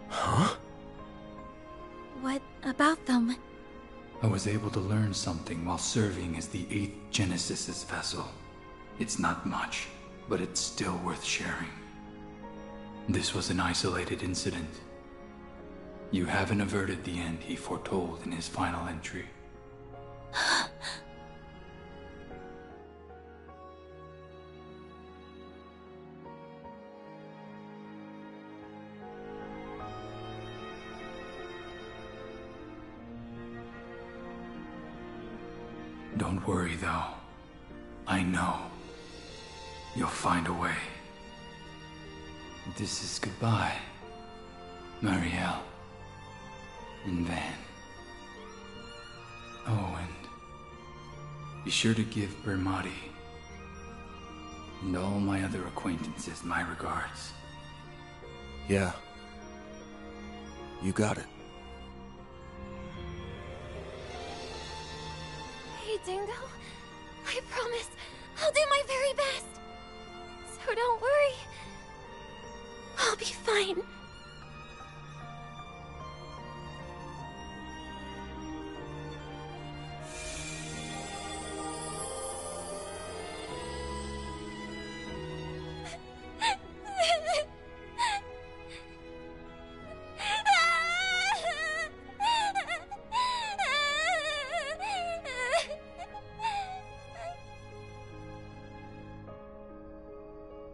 Huh? What about them? I was able to learn something while serving as the 8th Genesis's vessel. It's not much, but it's still worth sharing. This was an isolated incident. You haven't averted the end he foretold in his final entry. Don't worry, though. I know. You'll find a way. This is goodbye, Marielle and Van. Oh, and be sure to give Bermati and all my other acquaintances my regards. Yeah. You got it. Hey, Dingo. I promise, I'll do my very best. So don't worry. I'll be fine.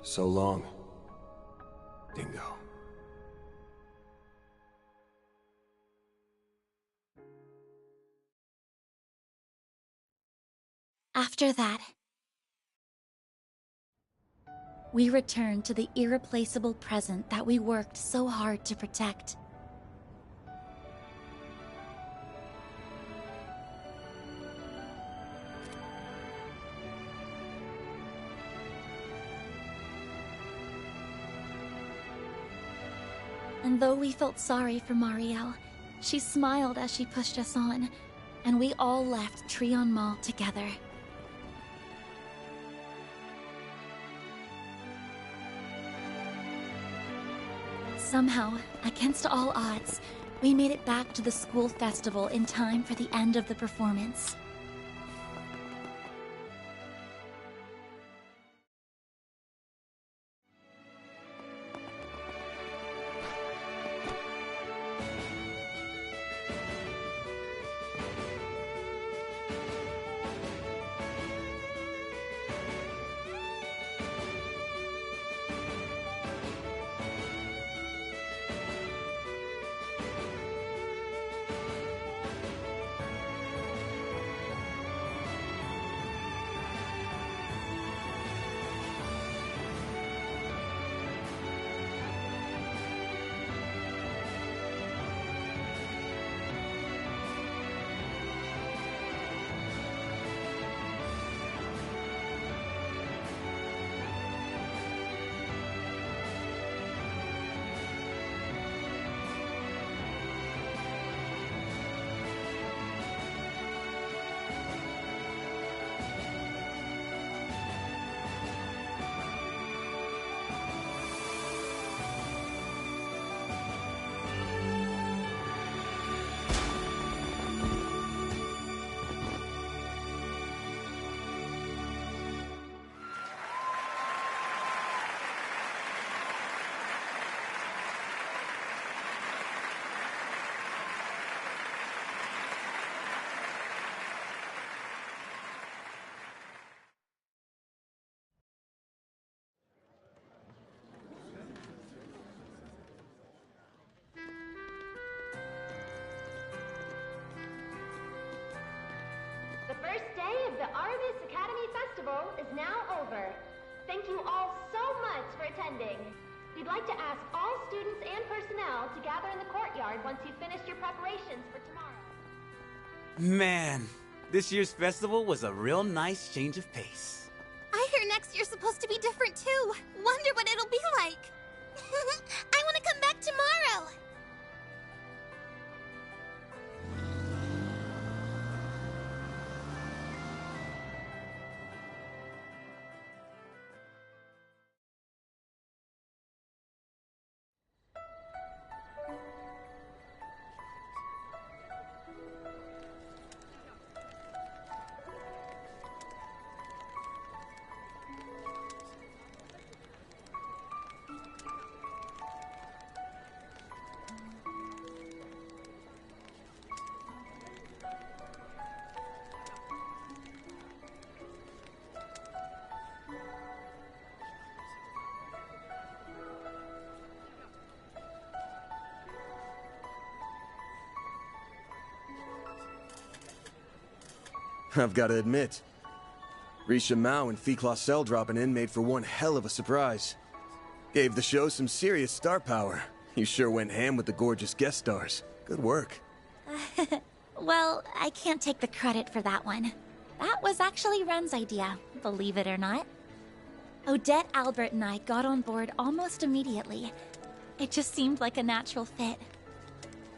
So long, Dingo. After that, we returned to the irreplaceable present that we worked so hard to protect. And though we felt sorry for Marielle, she smiled as she pushed us on, and we all left Trion Mall together. Somehow, against all odds, we made it back to the school festival in time for the end of the performance. The first day of the Artemis Academy Festival is now over. Thank you all so much for attending. We'd like to ask all students and personnel to gather in the courtyard once you've finished your preparations for tomorrow. Man, this year's festival was a real nice change of pace. I hear next year's supposed to be different too. Wonder what it'll be like. I want to come back tomorrow. I've got to admit, Risha Mao and Fee Clausel dropping in made for one hell of a surprise. Gave the show some serious star power. You sure went ham with the gorgeous guest stars. Good work. Well, I can't take the credit for that one. That was actually Ren's idea, believe it or not. Odette, Albert, and I got on board almost immediately. It just seemed like a natural fit.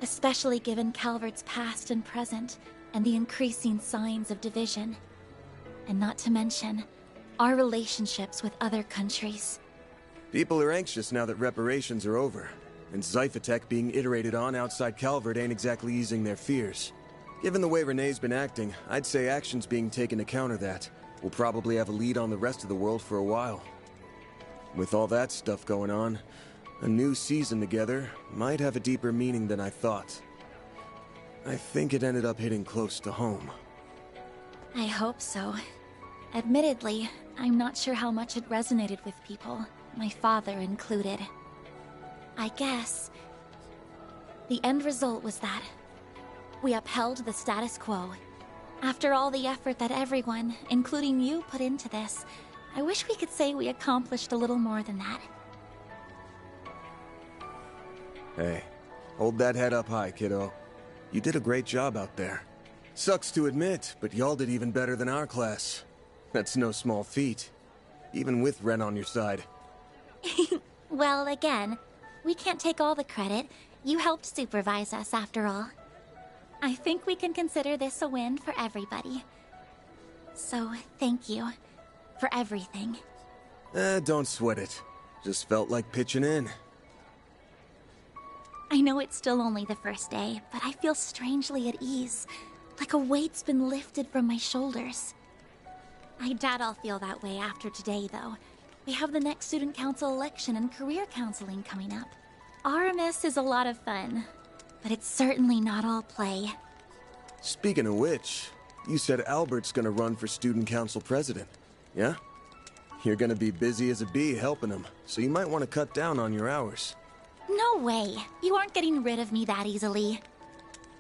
Especially given Calvert's past and present, and the increasing signs of division. And not to mention, our relationships with other countries. People are anxious now that reparations are over, and Zyphatech being iterated on outside Calvert ain't exactly easing their fears. Given the way Renee's been acting, I'd say action's being taken to counter that. We'll probably have a lead on the rest of the world for a while. With all that stuff going on, a new season together might have a deeper meaning than I thought. I think it ended up hitting close to home. I hope so. Admittedly, I'm not sure how much it resonated with people, my father included. I guess the end result was that we upheld the status quo. After all the effort that everyone, including you, put into this, I wish we could say we accomplished a little more than that. Hey, hold that head up high, kiddo. You did a great job out there. Sucks to admit, but y'all did even better than our class. That's no small feat, even with Ren on your side. Well, again, we can't take all the credit. You helped supervise us, after all. I think we can consider this a win for everybody. So, thank you for everything. Don't sweat it. Just felt like pitching in. I know it's still only the first day, but I feel strangely at ease. Like a weight's been lifted from my shoulders. I doubt I'll feel that way after today, though. We have the next student council election and career counseling coming up. RMS is a lot of fun, but it's certainly not all play. Speaking of which, you said Albert's gonna run for student council president, yeah? You're gonna be busy as a bee helping him, so you might want to cut down on your hours. No way. You aren't getting rid of me that easily.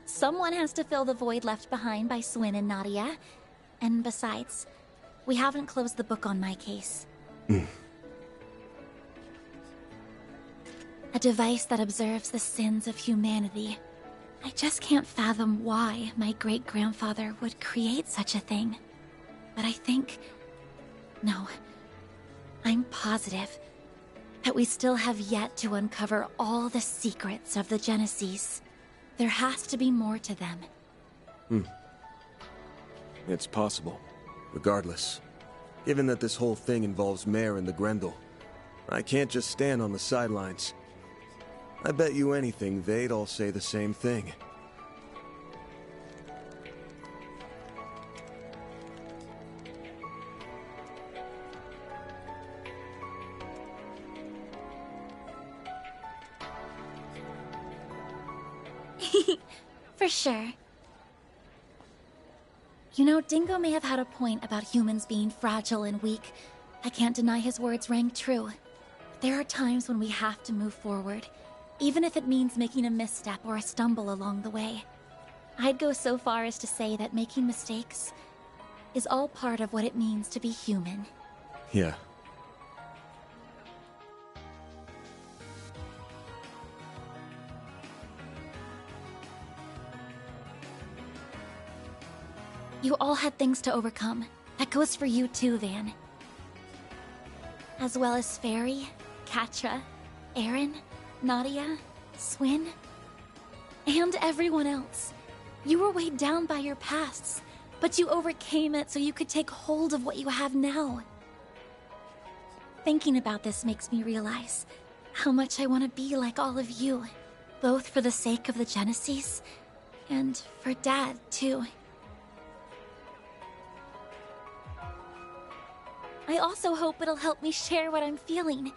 Someone has to fill the void left behind by Swin and Nadia. And besides, we haven't closed the book on my case. A device that observes the sins of humanity. I just can't fathom why my great-grandfather would create such a thing. But I think... No. I'm positive that we still have yet to uncover all the secrets of the Genesis. There has to be more to them. It's possible. Regardless. Given that this whole thing involves Mare and the Grendel, I can't just stand on the sidelines. I bet you anything they'd all say the same thing. For sure. You know, Dingo may have had a point about humans being fragile and weak. I can't deny his words rang true. There are times when we have to move forward, even if it means making a misstep or a stumble along the way. I'd go so far as to say that making mistakes is all part of what it means to be human. Yeah. You all had things to overcome. That goes for you too, Van. As well as Fairy, Katra, Aaron, Nadia, Swin, and everyone else. You were weighed down by your pasts, but you overcame it so you could take hold of what you have now. Thinking about this makes me realize how much I want to be like all of you, both for the sake of the Genesis and for Dad, too. I also hope it'll help me share what I'm feeling,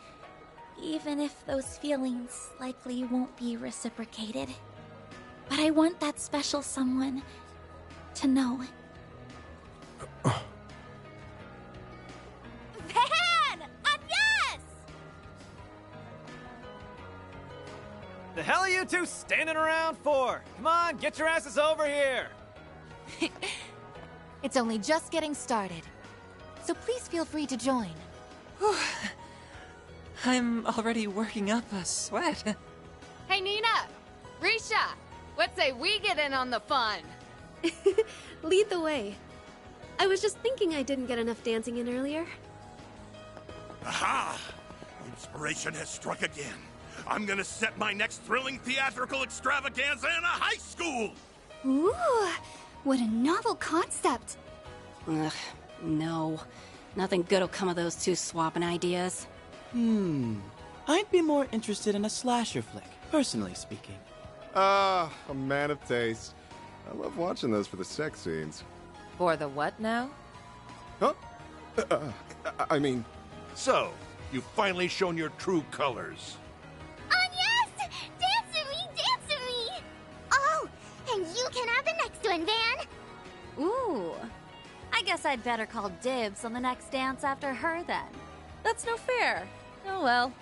even if those feelings likely won't be reciprocated. But I want that special someone to know. Van! Yes! The hell are you two standing around for? Come on, get your asses over here! It's only just getting started, so please feel free to join. I'm already working up a sweat. Hey, Nina! Risha! What say we get in on the fun? Lead the way. I was just thinking I didn't get enough dancing in earlier. Aha! Inspiration has struck again. I'm gonna set my next thrilling theatrical extravaganza in a high school! Ooh, what a novel concept. Ugh, No. Nothing good'll come of those two swapping ideas. I'd be more interested in a slasher flick, personally speaking. Ah, a man of taste. I love watching those for the sex scenes. For the what now? Huh? I mean... So, you've finally shown your true colors. Oh yes! Dance with me, dance with me! Oh, and you can have the next one, Van! Ooh. I guess I'd better call dibs on the next dance after her then. That's no fair. Oh well.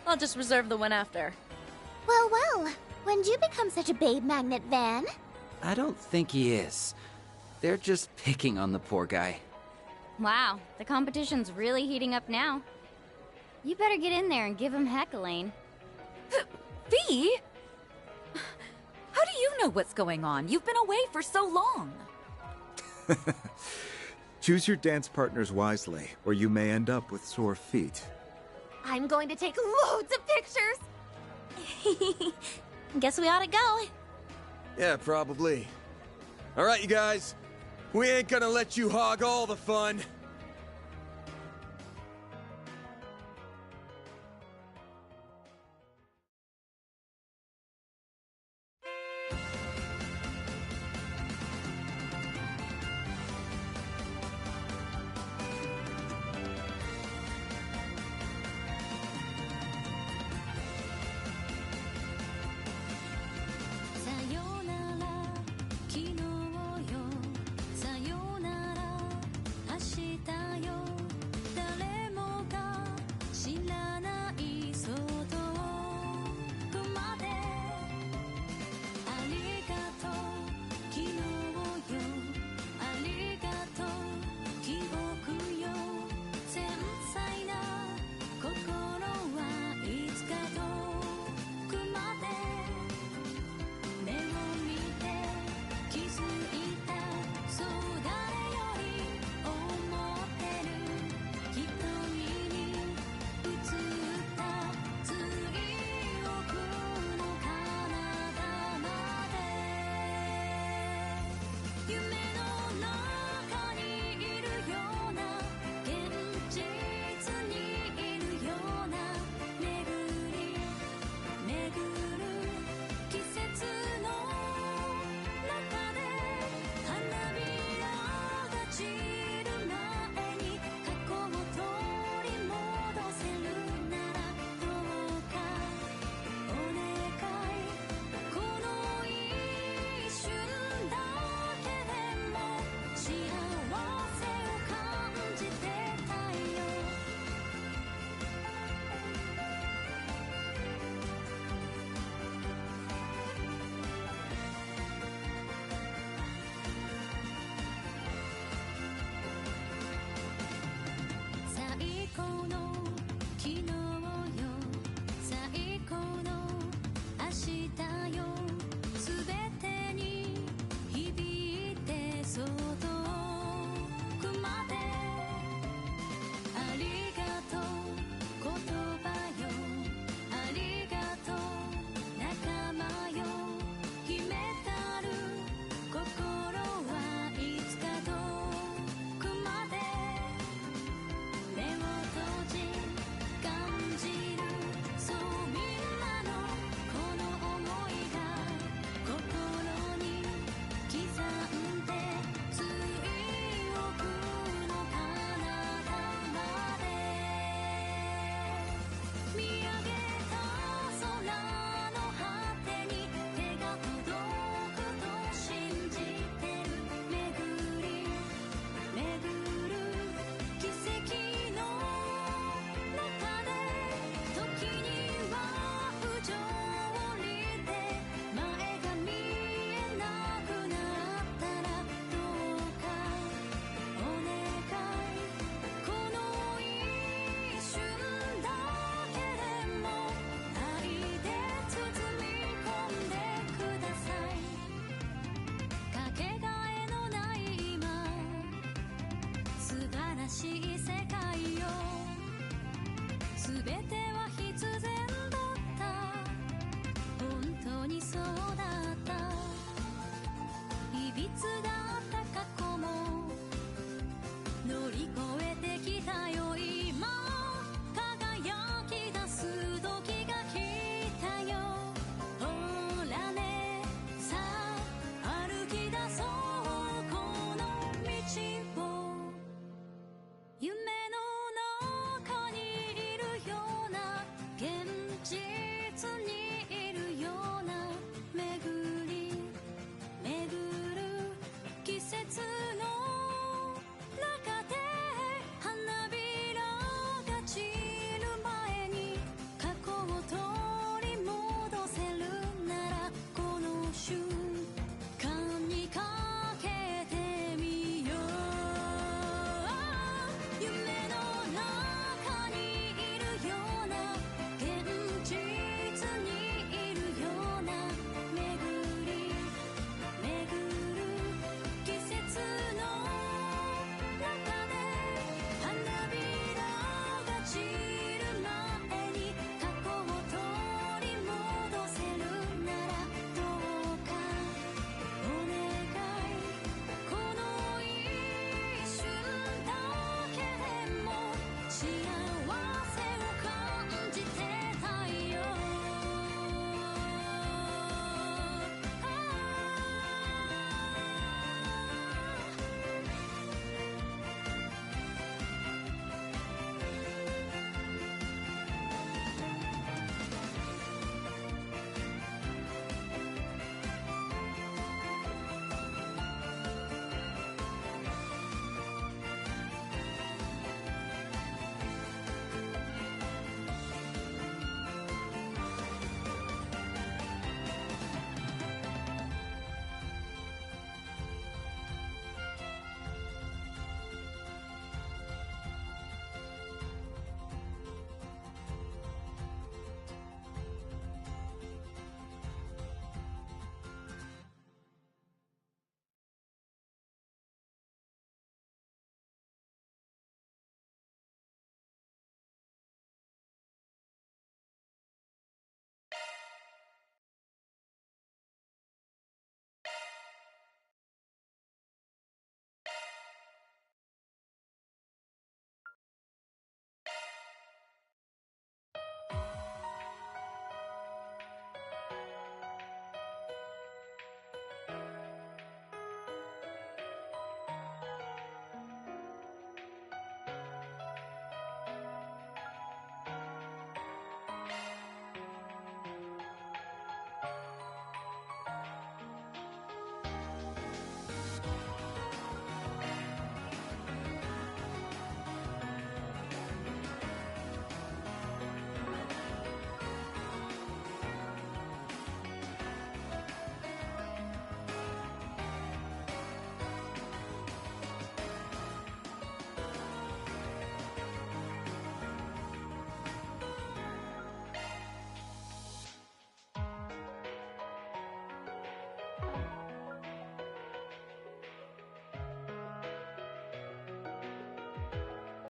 I'll just reserve the one after. Well, when'd you become such a babe magnet, Van? I don't think he is. They're just picking on the poor guy. Wow, the competition's really heating up now. You better get in there and give him heckling. V? How do you know what's going on? You've been away for so long. Choose your dance partners wisely, or you may end up with sore feet. I'm going to take loads of pictures! Guess we ought to go. Yeah, probably. All right, you guys. We ain't gonna let you hog all the fun.